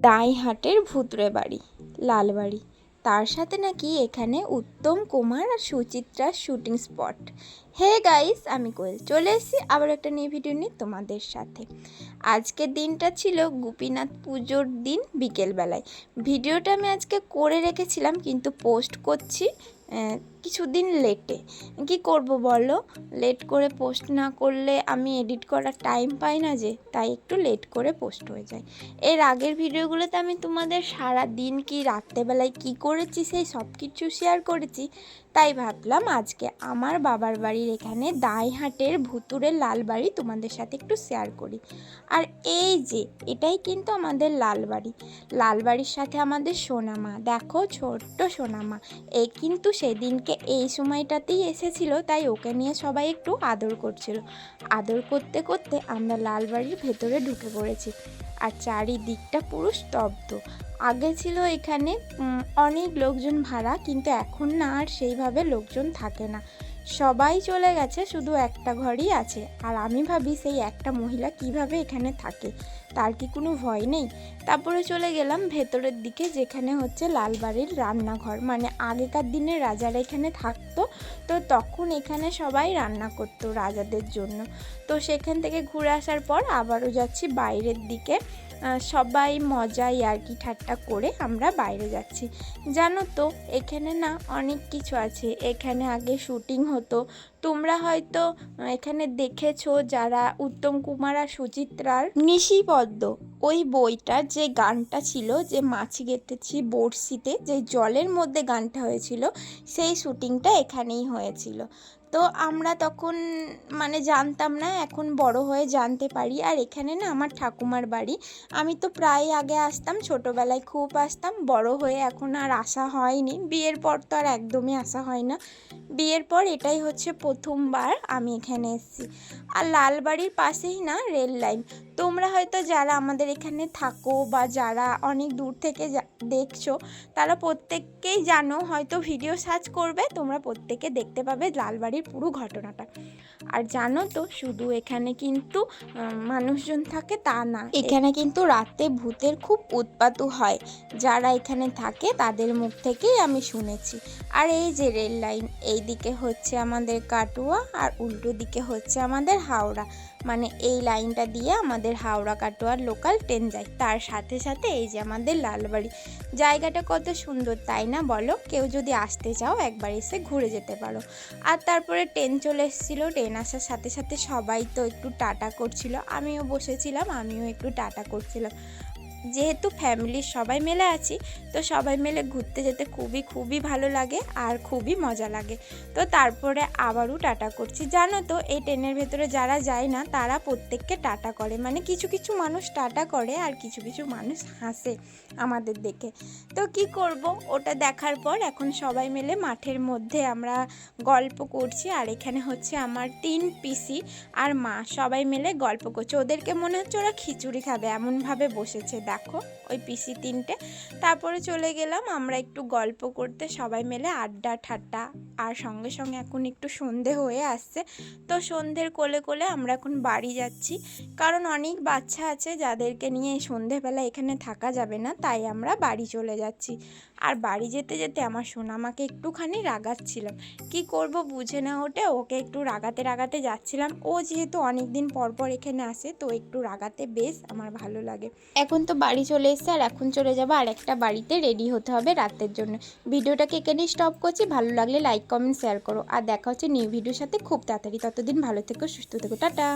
দাইহাটের ভুতুড়ে বাড়ি, লালবাড়ি। তার সাথে নাকি এখানে উত্তম কুমার আর সুচিত্রার শুটিং স্পট। হে গাইস, আমি কোয়েল চলে এসেছি আবার একটা নিউ ভিডিও নিয়ে তোমাদের সাথে। আজকের দিনটা ছিল গোপীনাথ পুজোর দিন বিকেলবেলায়। ভিডিওটা আমি আজকে করে রেখেছিলাম, কিন্তু পোস্ট করছি কিছুদিন লেটে। কি করব বলো, লেট করে পোস্ট না করলে আমি এডিট করার টাইম পাই না, যে তাই একটু লেট করে পোস্ট হয়ে যায়। এর আগের ভিডিওগুলোতে আমি তোমাদের সারা দিন কি রাত্রেবেলায় কি করেছি সেই সব কিছু শেয়ার করেছি, তাই ভাবলাম আজকে আমার বাবার বাড়ির এখানে দাইহাটের ভুতুড়ে লালবাড়ি তোমাদের সাথে একটু শেয়ার করি। আর এই যে এটাই কিন্তু আমাদের লালবাড়ি। লালবাড়ির সাথে আমাদের সোনামা, দেখো ছোট্ট সোনামা। এই কিন্তু সেদিনকে এই সময়টাতেই এসেছিল, তাই ওকে নিয়ে সবাই একটু আদর করছিল। আদর করতে করতে আমরা লালবাড়ির ভেতরে ঢুকে পড়েছি। আর চারিদিকটা পুরো স্তব্ধ। আগে ছিল এখানে অনেক লোকজন ভাড়া, কিন্তু এখন না আর সেইভাবে লোকজন থাকে না, সবাই চলে গেছে, শুধু একটা ঘরই আছে। আর আমি ভাবি সেই একটা মহিলা কিভাবে এখানে থাকে, তার কি কোনো ভয় নেই? তারপরে চলে গেলাম ভেতরের দিকে, যেখানে হচ্ছে লালবাড়ির রান্নাঘর, মানে আগেকার দিনে রাজারা এখানে থাকতো, তো তখন এখানে সবাই রান্না করতো রাজাদের জন্য। তো সেখান থেকে ঘুরে আসার পর আবারও যাচ্ছি বাইরের দিকে। সবাই মজা ইয়ার্কি ঠাট্টা করে আমরা বাইরে যাচ্ছি। জানো তো এখানে না অনেক কিছু আছে। এখানে আগে শুটিং হতো, তোমরা হয়তো এখানে দেখেছো যারা উত্তম কুমার আর সুচিত্রার নিশিপদ্ম, ওই বইটার যে গানটা ছিল, যে মাছি গেঁথেছি বড়শিতে, যে জলের মধ্যে গানটা হয়েছিল, সেই শুটিংটা এখানেই হয়েছিল। তো আমরা তখন মানে জানতাম না, এখন বড় হয়ে জানতে পারি। আর এখানে না আমার ঠাকুমার বাড়ি। আমি তো প্রায় আগে আসতাম, ছোটোবেলায় খুব আসতাম, বড় হয়ে এখন আর আসা হয়নি। বিয়ের পর তো আর একদমই আসা হয় না। বিয়ের পর এটাই হচ্ছে প্রথমবার আমি এখানে এসেছি। আর লালবাড়ির পাশেই না রেল লাইন। তোমরা হয়তো যারা আমাদের এখানে থাকো বা যারা অনেক দূর থেকে দেখছো, তারা প্রত্যেককেই জানো, হয়তো ভিডিও সার্চ করবে, তোমরা প্রত্যেকে দেখতে পাবে লালবাড়ির পুরো ঘটনাটা। আর জানো তো শুধু এখানে কিন্তু মানুষজন থাকে তা না, এখানে কিন্তু রাতে ভূতের খুব উৎপাতও হয়। যারা এখানে থাকে তাদের মুখ থেকেই আমি শুনেছি। আর এই যে রেল লাইন, এই দিকে হচ্ছে আমাদের কাটোয়া আর উল্টো দিকে হচ্ছে আমাদের হাওড়া, মানে এই লাইনটা দিয়ে আমাদের হাওড়া কাটোয়ার লোকাল ট্রেন যায়। তার সাথে সাথে এই যে আমাদের লালবাড়ি। জায়গাটা কত সুন্দর তাই না বলো? কেউ যদি আসতে চাও একবার এসে ঘুরে যেতে পারো। আর তারপরে ট্রেন চলে এসেছিলো, ট্রেন আসার সাথে সাথে সবাই তো একটু টাটা করছিল, আমিও বসেছিলাম, আমিও একটু টাটা করছিলাম। যেহেতু ফ্যামিলির সবাই মিলে আছি, তো সবাই মিলে ঘুরতে যেতে খুবই ভালো লাগে আর খুবই মজা লাগে। তো তারপরে আবারও টাটা করছি। জানো তো এই ট্রেনের ভেতরে যারা যায় না তারা প্রত্যেককে টাটা করে, মানে কিছু কিছু মানুষ টাটা করে আর কিছু কিছু মানুষ হাসে আমাদের দেখে। তো কি করব, ওটা দেখার পর এখন সবাই মিলে মাঠের মধ্যে আমরা গল্প করছি। আর এখানে হচ্ছে আমার 3 পিসি আর মা, সবাই মিলে গল্প করছে। ওদেরকে মনে হচ্ছে ওরা খিচুড়ি খাবে, এমনভাবে বসেছে, দেখো ওই পিসি 3টে। তারপরে চলে গেলাম আমরা একটু গল্প করতে, সবাই মিলে আড্ডা ঠাট্টা। আর সঙ্গে সঙ্গে এখন একটু সন্ধে হয়ে আসছে, তো সন্ধ্যের কোলে কোলে আমরা এখন বাড়ি যাচ্ছি। কারণ অনেক বাচ্চা আছে যাদেরকে নিয়ে সন্ধেবেলা এখানে থাকা যাবে না, তাই আমরা বাড়ি চলে যাচ্ছি। আর বাড়ি যেতে যেতে আমার সোনামাকে একটুখানি রাগাচ্ছিলাম, কি করব বুঝে না ওঠে, ওকে একটু রাগাতে রাগাতে যাচ্ছিলাম। ও যেহেতু অনেক দিন পর পর এখানে আসে, তো একটু রাগাতে বেশ আমার ভালো লাগে। এখন তো বাড়ি চলে এসেছে, আর এখন চলে যাবো আর একটা বাড়িতে রেডি হতে হবে রাতের জন্য। ভিডিওটাকে এখানেই স্টপ করছি, ভালো লাগলে লাইক কমেন্ট শেয়ার করো। আর দেখা হচ্ছে নিউ ভিডিওর সাথে খুব তাড়াতাড়ি। ততদিন ভালো থেকো, সুস্থ থেকো, টাটা।